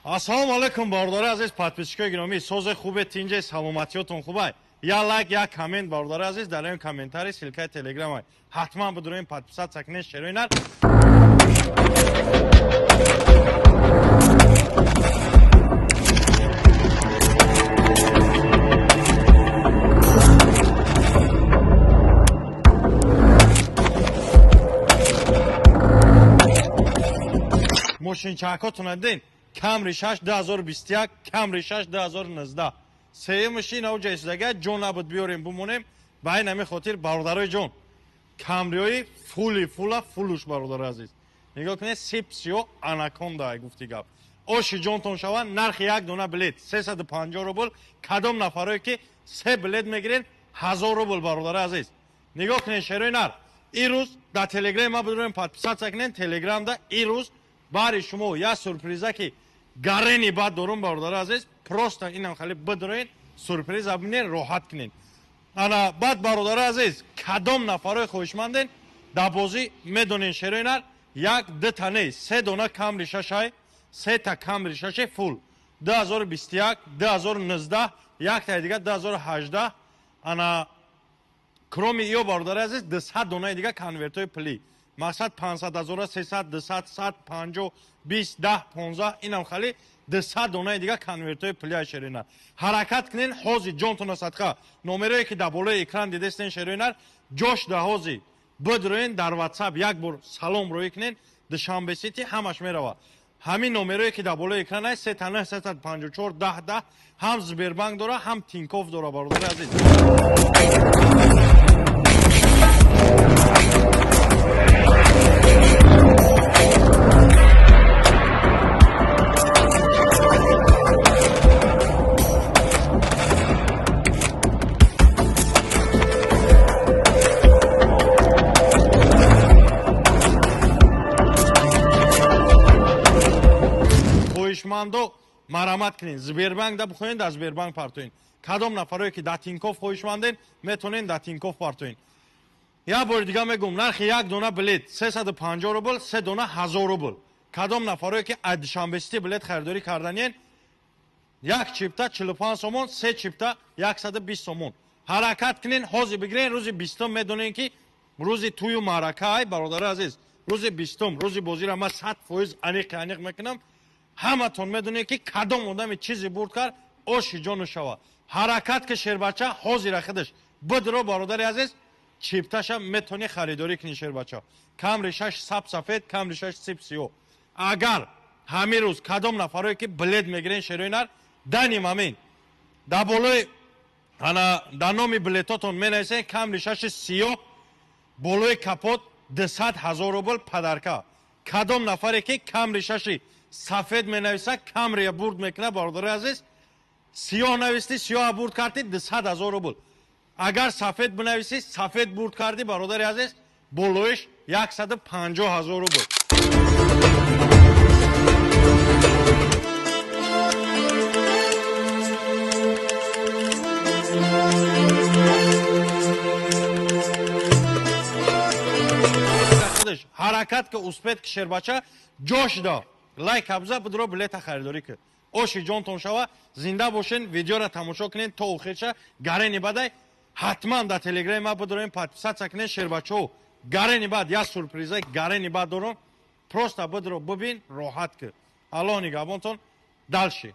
Ассалому алейкум бардори азиз подписчикои гиромӣ, созе хубе тинҷе саломатиётон хубай. Я лайк, я коммент бардори азиз, дар ин комментарий силкаи телеграмай. Ҳатман бидурем подписатсия кунед, шероинар. Мошинчакотон дидин? Камри 6 2021, Камри 6 2019. Сеи машина уҷа истодага ҷон набуд биёрем бумонем. Ба ин ҳамин хотир бародарои ҷон. Камриҳои фулуш бародари азиз. Нигоҳ кунед, сипсиё анаконда гуфти гап. Оши ҷонтон шава, нархи як дона билет 350 рубл. Кадом нафарое ки 3 билет мегирен 1000 рубл бародари азиз. Нигоҳ кунед шероинар. Ирӯз дар телеграм ма бидурем подписатсия кунед, телеграмда ирӯз бари шумо я сюрприза ки гарени бад дорум бародари азиз, просто инам хали бидурен сюрприза бинен роҳат кунен. Ана бад бародари азиз, кадом нафарои хоҳишманден дар бозӣ медонен шероинар, як дута не 3 дона Камри 6, 3 та Камри 6 фул 2021, 2019, як та дига 2018. Ана кроми иё бародари азиз 200 донаи дига конвертои пулӣ. Мақсад 500,000, 300, 200, 100, 50, 20, 10, 15 инам хали 200 донаи дига конвертои пулия шероинар. Ҳаракат кунен, ҳозир ҷонтона садқа номерое ки дар болои экран дидестен шероинар, ҷош да ҳозир бидурен дар WhatsApp як бор салом роӣ кунен, Душанбе сити ҳамаш мерава. Ҳамин номерое ки дар болои экран аст 39 354 10 10 ҳам Сбербанк дора, ҳам Тинькофф дора бародари азиз. хоҳишмандо марамат кунен, Сбербанк да бихоҳен дар Сбербанк партоен. Кадом нафарое ки дар Тинькофф хоҳишманден метонен дар Тинькофф партоен. Я бори дига мегӯм, нархи як дона билет 350 рубл, 3 дона 1000 рубл. Кадом нафарое ки аз Душанбе сити билет харидорӣ карданен, як чипта 45 сомон, 3 чипта 120 сомон. Ҳаракат кунен, ҳозир бигирен, рӯзи 20 медонен ки рӯзи тӯю маъракаи бародари азиз. Рӯзи 20 рӯзи бозира ма 100% аниқ мекунам. ҳаматон медонед ки кадом одаме чизе бурд кард, оши ҷону шава. Ҳаракат ки шербача ҳозира худаш бидро бародари азиз, чипташа метони харидорӣ кунӣ шербача. Камри 6 сафед, Камри 6 сипсиё. Агар ҳамин рӯз кадом нафарое ки билет мегирен шероинар, даним амин дар болои дар номи билетотон менависен Камри 6 сиё, болои капот 200,000 рубл падарка. Кадом нафаре ки Камри 6 сафед менависа, Камрия бурд мекуна бародари азиз, сиёҳ нависти, сиёҳа бурд карди 200,000 рубл. Агар сафед бинависи, сафед бурд карди бародари азиз, болоиш 150,000 рубл. ҳаракат ки успед ки шербача ҷош да лайк абза бидро билета харидорӣ кунед. Оши ҷонтон шава, зинда бошен, видеора тамошо кунед то охирша, гарени бадай ҳатман дар телеграми ма бидорем подписатсия кунед шербачаҳо. Гарени бад як сюрприза гарени бад дорам, просто бидро бибин, роҳат кун. Аллоҳ нигаҳбонтон, далши.